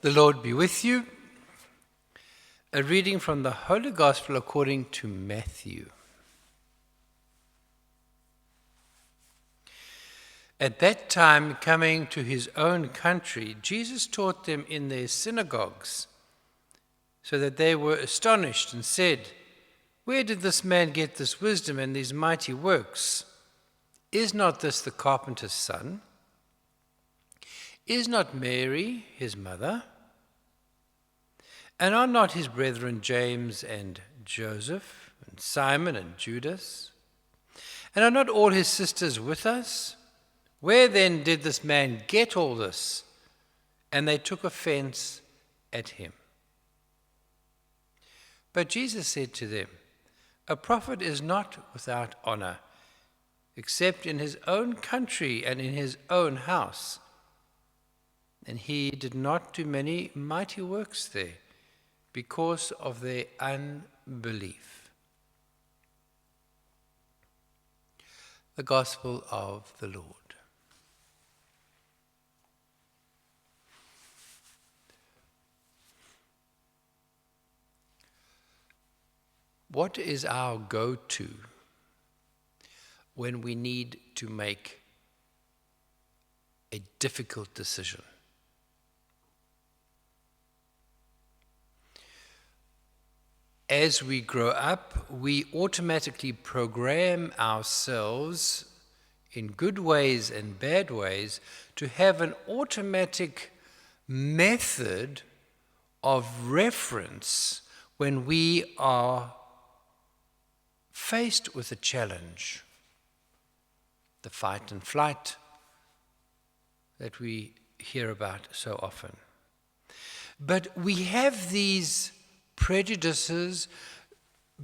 The Lord be with you. A reading from the Holy Gospel according to Matthew. At that time, coming to his own country, Jesus taught them in their synagogues, so that they were astonished and said, "Where did this man get this wisdom and these mighty works? Is not this the carpenter's son? Is not Mary his mother? And are not his brethren James and Joseph and Simon and Judas? And are not all his sisters with us? Where then did this man get all this?" And they took offense at him. But Jesus said to them, "A prophet is not without honor, except in his own country and in his own house." And he did not do many mighty works there, because of their unbelief. The Gospel of the Lord. What is our go-to when we need to make a difficult decision? As we grow up, we automatically program ourselves in good ways and bad ways to have an automatic method of reference when we are faced with a challenge. The fight and flight that we hear about so often. But we have these prejudices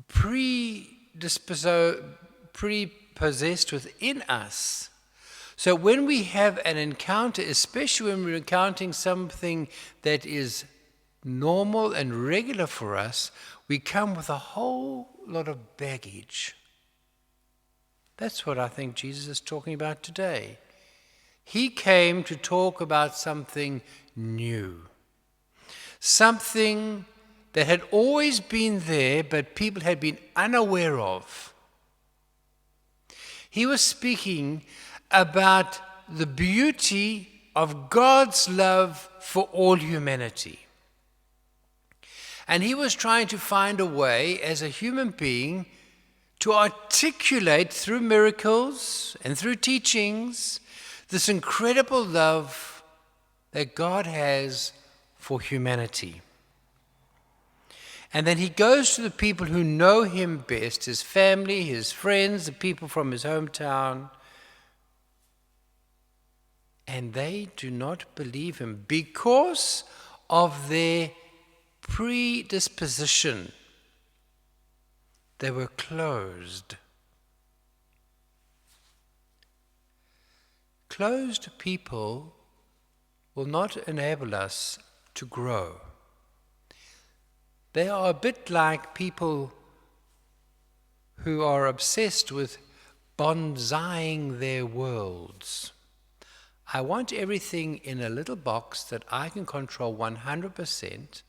prepossessed within us. So when we have an encounter, especially when we're encountering something that is normal and regular for us, we come with a whole lot of baggage. That's what I think Jesus is talking about today. He came to talk about something new, something that had always been there, but people had been unaware of. He was speaking about the beauty of God's love for all humanity. And he was trying to find a way, as a human being, to articulate through miracles and through teachings this incredible love that God has for humanity. And then he goes to the people who know him best, his family, his friends, the people from his hometown, and they do not believe him because of their predisposition. They were closed. Closed people will not enable us to grow. They are a bit like people who are obsessed with bonsaiing their worlds. I want everything in a little box that I can control 100%.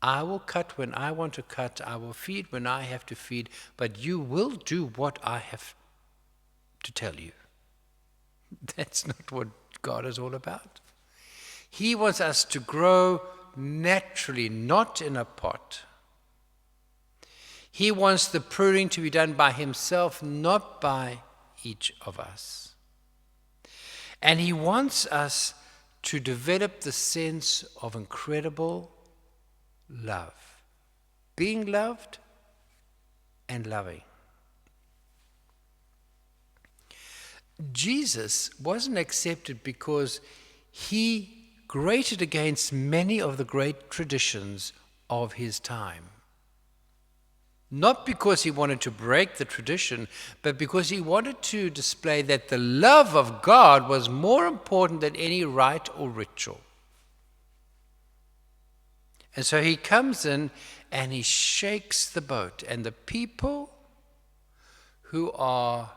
I will cut when I want to cut. I will feed when I have to feed. But you will do what I have to tell you. That's not what God is all about. He wants us to grow naturally, not in a pot. He wants the pruning to be done by himself, not by each of us. And he wants us to develop the sense of incredible love, being loved and loving. Jesus wasn't accepted because he grated against many of the great traditions of his time. Not because he wanted to break the tradition, but because he wanted to display that the love of God was more important than any rite or ritual. And so he comes in and he shakes the boat, and the people who are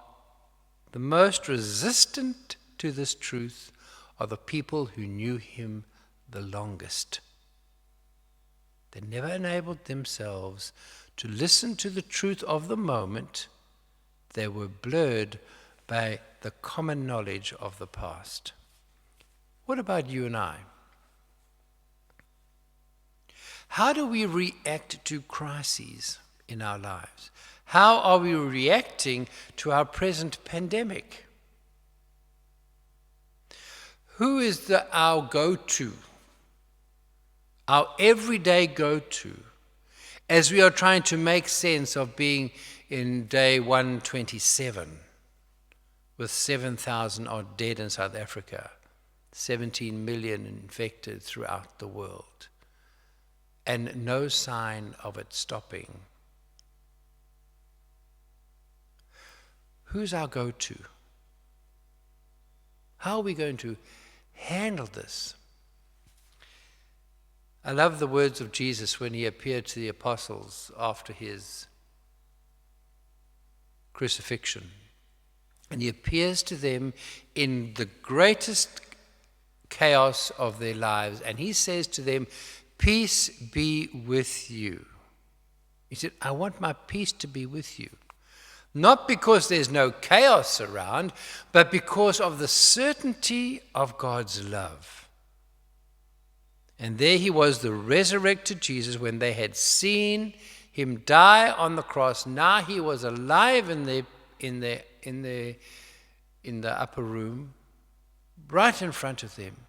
the most resistant to this truth are the people who knew him the longest. They never enabled themselves to listen to the truth of the moment. They were blurred by the common knowledge of the past. What about you and I? How do we react to crises in our lives? How are we reacting to our present pandemic? Who is our go-to, our everyday go-to, as we are trying to make sense of being in day 127 with 7,000 odd dead in South Africa, 17 million infected throughout the world, and no sign of it stopping? Who's our go-to? How are we going to handle this? I love the words of Jesus when he appeared to the apostles after his crucifixion. And he appears to them in the greatest chaos of their lives. And he says to them, "Peace be with you." He said, "I want my peace to be with you." Not because there's no chaos around, but because of the certainty of God's love. And there he was, the resurrected Jesus, when they had seen him die on the cross. Now he was alive in the upper room, right in front of them.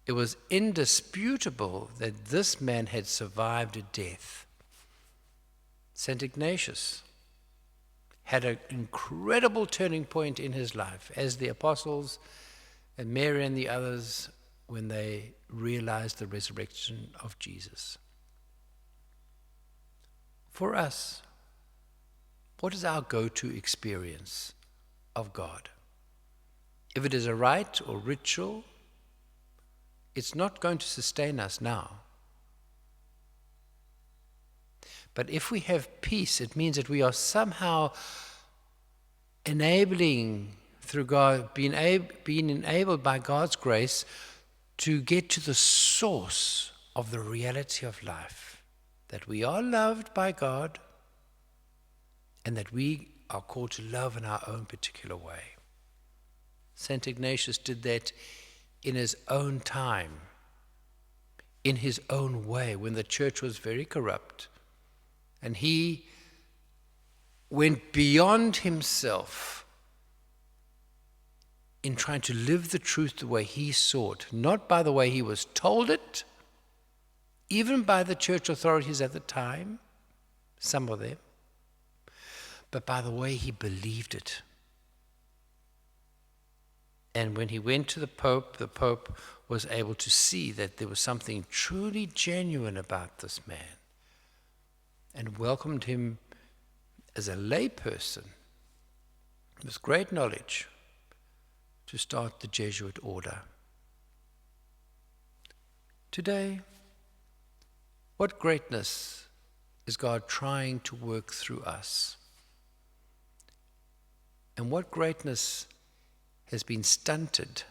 It was indisputable that this man had survived a death. St. Ignatius had an incredible turning point in his life, as the apostles and Mary and the others, when they realized the resurrection of Jesus. For us, what is our go-to experience of God? If it is a rite or ritual, it's not going to sustain us now. But if we have peace, it means that we are somehow enabling, through God, being enabled by God's grace to get to the source of the reality of life, that we are loved by God and that we are called to love in our own particular way. St. Ignatius did that in his own time, in his own way, when the church was very corrupt. And he went beyond himself in trying to live the truth the way he saw it, not by the way he was told it, even by the church authorities at the time, some of them, but by the way he believed it. And when he went to the Pope was able to see that there was something truly genuine about this man, and welcomed him as a layperson with great knowledge to start the Jesuit order. Today, what greatness is God trying to work through us? And what greatness has been stunted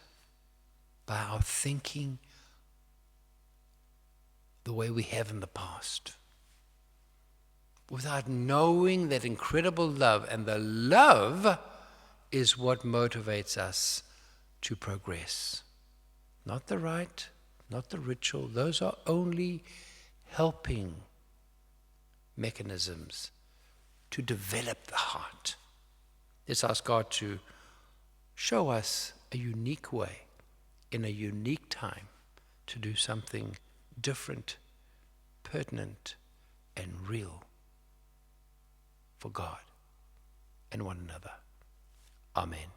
by our thinking the way we have in the past, without knowing that incredible love? And the love is what motivates us to progress. Not the rite, not the ritual. Those are only helping mechanisms to develop the heart. Let's ask God to show us a unique way, in a unique time, to do something different, pertinent, and real for God and one another. Amen.